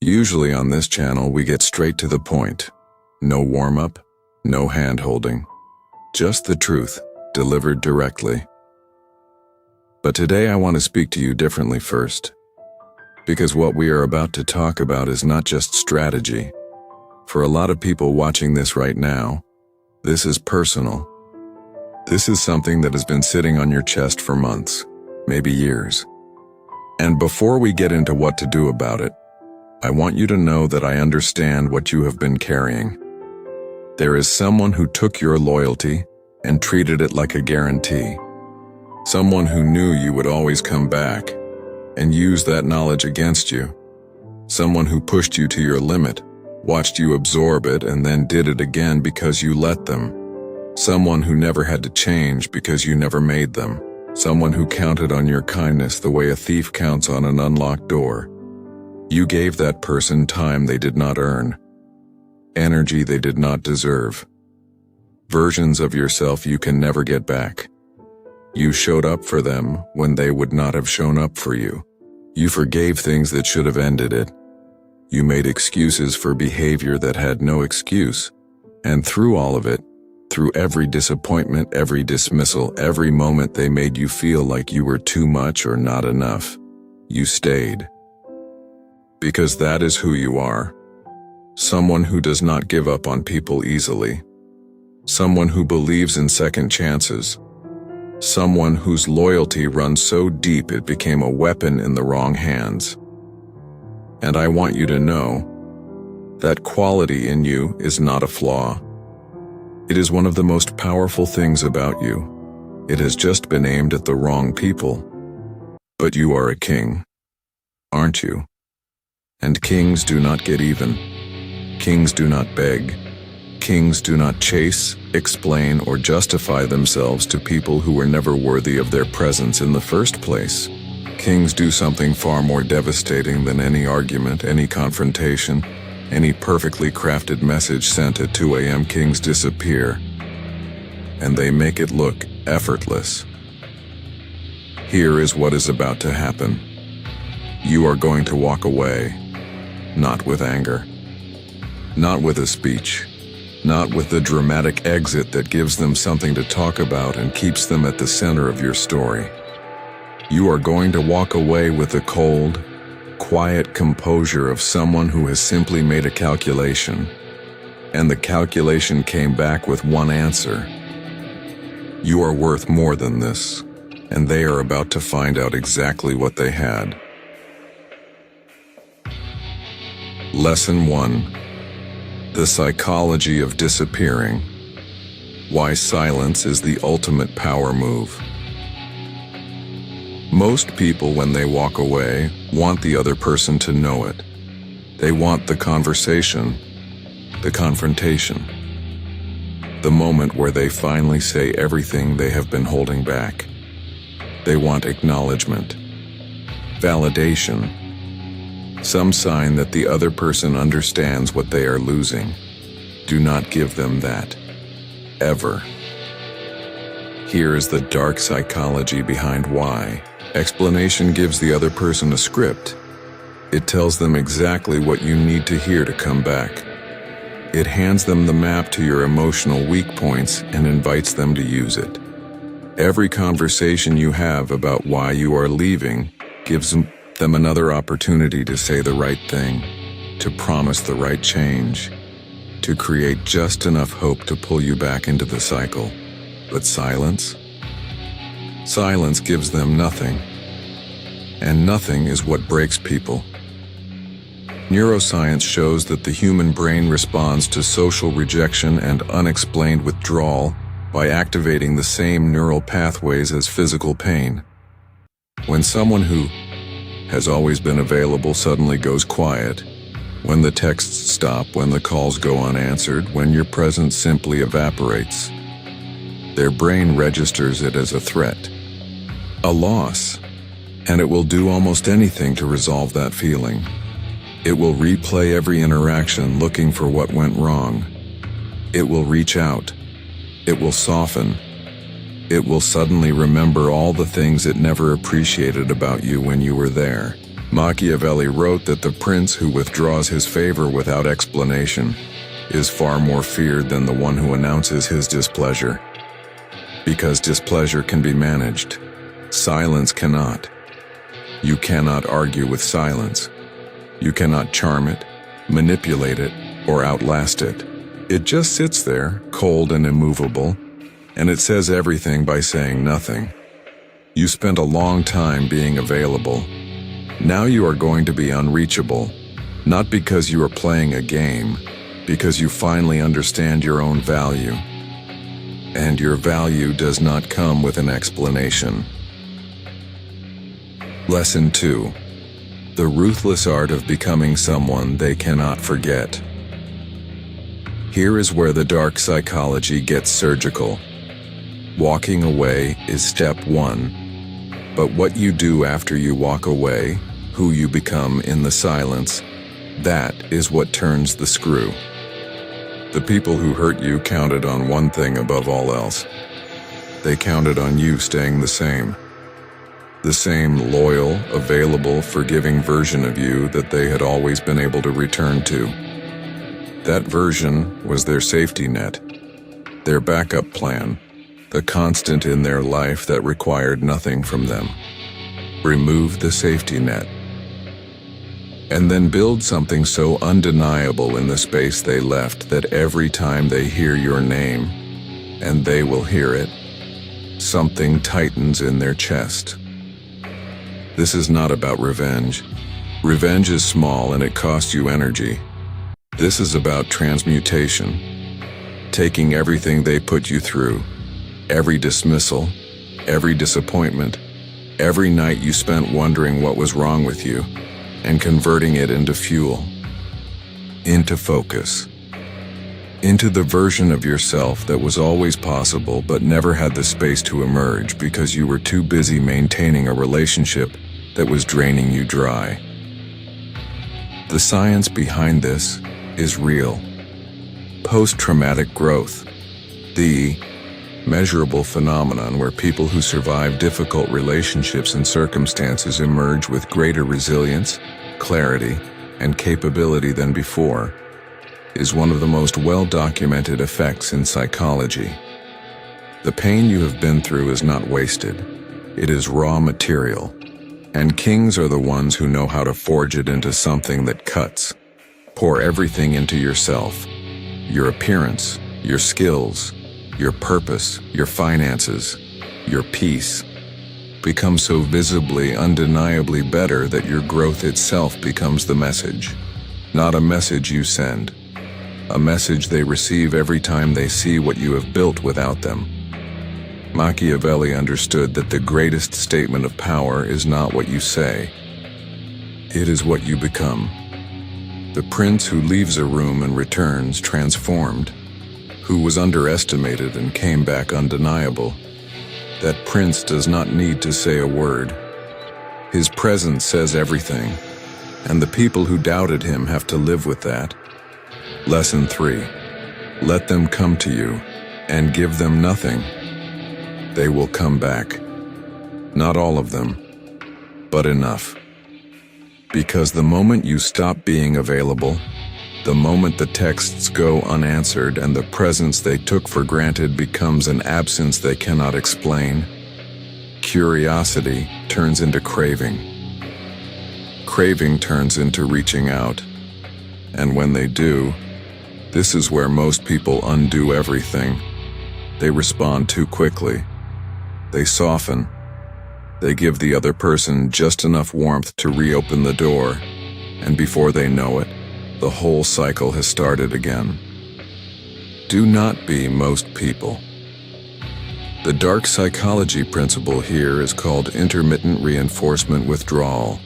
Usually on this channel, we get straight to the point. No warm-up, no hand-holding. Just the truth, delivered directly. But today I want to speak to you differently first. Because what we are about to talk about is not just strategy. For a lot of people watching this right now, this is personal. This is something that has been sitting on your chest for months, maybe years. And before we get into what to do about it, I want you to know that I understand what you have been carrying. There is someone who took your loyalty and treated it like a guarantee. Someone who knew you would always come back and used that knowledge against you. Someone who pushed you to your limit, watched you absorb it, and then did it again because you let them. Someone who never had to change because you never made them. Someone who counted on your kindness the way a thief counts on an unlocked door. You gave that person time they did not earn, energy they did not deserve, versions of yourself you can never get back. You showed up for them when they would not have shown up for you. You forgave things that should have ended it. You made excuses for behavior that had no excuse. And through all of it, through every disappointment, every dismissal, every moment they made you feel like you were too much or not enough, you stayed. Because that is who you are. Someone who does not give up on people easily. Someone who believes in second chances. Someone whose loyalty runs so deep it became a weapon in the wrong hands. And I want you to know that quality in you is not a flaw. It is one of the most powerful things about you. It has just been aimed at the wrong people. But you are a king, aren't you? And kings do not get even. Kings do not beg. Kings do not chase, explain, or justify themselves to people who were never worthy of their presence in the first place. Kings do something far more devastating than any argument, any confrontation, any perfectly crafted message sent at 2 a.m. Kings disappear, and they make it look effortless. Here is what is about to happen. You are going to walk away. Not with anger, not with a speech, not with the dramatic exit that gives them something to talk about and keeps them at the center of your story. You are going to walk away with the cold, quiet composure of someone who has simply made a calculation, and the calculation came back with one answer. You are worth more than this, and they are about to find out exactly what they had. Lesson 1. The psychology of disappearing. Why silence is the ultimate power move. Most people, when they walk away, want the other person to know it. They want the conversation, the confrontation, the moment where they finally say everything they have been holding back. They want acknowledgement, validation, some sign that the other person understands what they are losing. Do not give them that. Ever. Here is the dark psychology behind why. Explanation gives the other person a script. It tells them exactly what you need to hear to come back. It hands them the map to your emotional weak points and invites them to use it. Every conversation you have about why you are leaving gives them another opportunity to say the right thing, to promise the right change, to create just enough hope to pull you back into the cycle. But silence? Silence gives them nothing. And nothing is what breaks people. Neuroscience shows that the human brain responds to social rejection and unexplained withdrawal by activating the same neural pathways as physical pain. When someone who has always been available suddenly goes quiet, when the texts stop, when the calls go unanswered, when your presence simply evaporates, their brain registers it as a threat, a loss, and it will do almost anything to resolve that feeling. It will replay every interaction looking for what went wrong. It will reach out. It will soften. It will suddenly remember all the things it never appreciated about you when you were there. Machiavelli wrote that the prince who withdraws his favor without explanation is far more feared than the one who announces his displeasure. Because displeasure can be managed, silence cannot. You cannot argue with silence. You cannot charm it, manipulate it, or outlast it. It just sits there, cold and immovable, and it says everything by saying nothing. You spent a long time being available. Now you are going to be unreachable, not because you are playing a game, because you finally understand your own value. And your value does not come with an explanation. Lesson 2. The ruthless art of becoming someone they cannot forget. Here is where the dark psychology gets surgical. Walking away is step 1. But what you do after you walk away, who you become in the silence, that is what turns the screw. The people who hurt you counted on one thing above all else. They counted on you staying the same. The same loyal, available, forgiving version of you that they had always been able to return to. That version was their safety net, their backup plan, the constant in their life that required nothing from them. Remove the safety net. And then build something so undeniable in the space they left that every time they hear your name, and they will hear it, something tightens in their chest. This is not about revenge. Revenge is small and it costs you energy. This is about transmutation. Taking everything they put you through, every dismissal, every disappointment, every night you spent wondering what was wrong with you, and converting it into fuel, into focus, into the version of yourself that was always possible but never had the space to emerge because you were too busy maintaining a relationship that was draining you dry. The science behind this is real. Post-traumatic growth, the measurable phenomenon where people who survive difficult relationships and circumstances emerge with greater resilience, clarity, and capability than before, is one of the most well-documented effects in psychology. The pain you have been through is not wasted. It is raw material, and kings are the ones who know how to forge it into something that cuts. Pour everything into yourself, your appearance, your skills, your purpose, your finances, your peace. Become so visibly, undeniably better that your growth itself becomes the message. Not a message you send. A message they receive every time they see what you have built without them. Machiavelli understood that the greatest statement of power is not what you say. It is what you become. The prince who leaves a room and returns transformed, who was underestimated and came back undeniable, that prince does not need to say a word. His presence says everything, and the people who doubted him have to live with that. Lesson 3. Let them come to you, and give them nothing. They will come back. Not all of them, but enough. Because the moment you stop being available, the moment the texts go unanswered and the presence they took for granted becomes an absence they cannot explain, curiosity turns into craving. Craving turns into reaching out. And when they do, this is where most people undo everything. They respond too quickly. They soften. They give the other person just enough warmth to reopen the door, and before they know it, the whole cycle has started again. Do not be most people. The dark psychology principle here is called intermittent reinforcement withdrawal.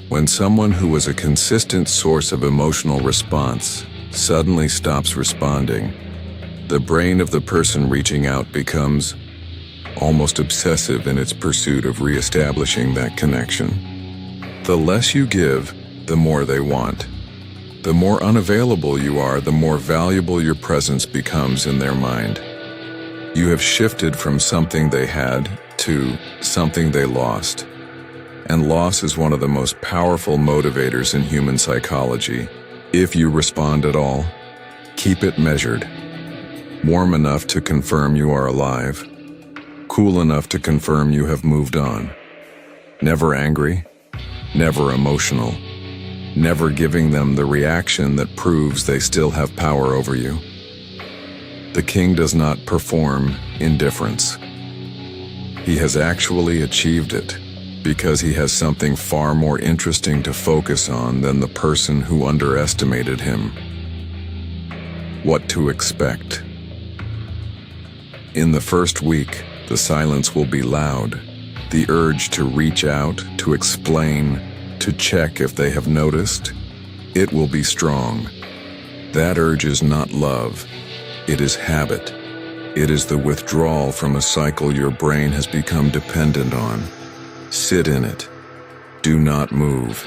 When someone who was a consistent source of emotional response suddenly stops responding, the brain of the person reaching out becomes almost obsessive in its pursuit of reestablishing that connection. The less you give, the more they want. The more unavailable you are, the more valuable your presence becomes in their mind. You have shifted from something they had to something they lost. And loss is one of the most powerful motivators in human psychology. If you respond at all, keep it measured. Warm enough to confirm you are alive. Cool enough to confirm you have moved on. Never angry, never emotional, never giving them the reaction that proves they still have power over you. The king does not perform indifference. He has actually achieved it because he has something far more interesting to focus on than the person who underestimated him. What to expect. In the first week, the silence will be loud. The urge to reach out, to explain, to check if they have noticed, it will be strong. That urge is not love. It is habit. It is the withdrawal from a cycle your brain has become dependent on. Sit in it. Do not move.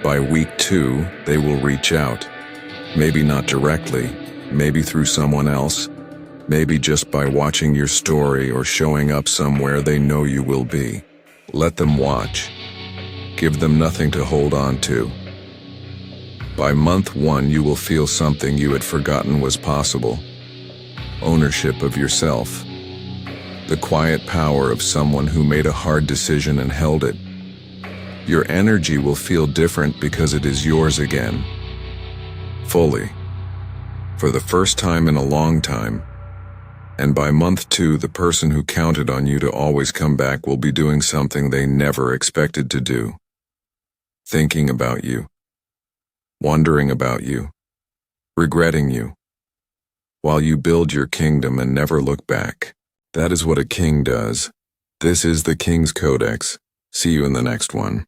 By week 2, they will reach out. Maybe not directly, maybe through someone else, maybe just by watching your story or showing up somewhere they know you will be. Let them watch. Give them nothing to hold on to. By month 1, you will feel something you had forgotten was possible. Ownership of yourself. The quiet power of someone who made a hard decision and held it. Your energy will feel different because it is yours again. Fully. For the first time in a long time. And by month 2, the person who counted on you to always come back will be doing something they never expected to do. Thinking about you. Wondering about you. Regretting you. While you build your kingdom and never look back. That is what a king does. This is the King's Codex. See you in the next one.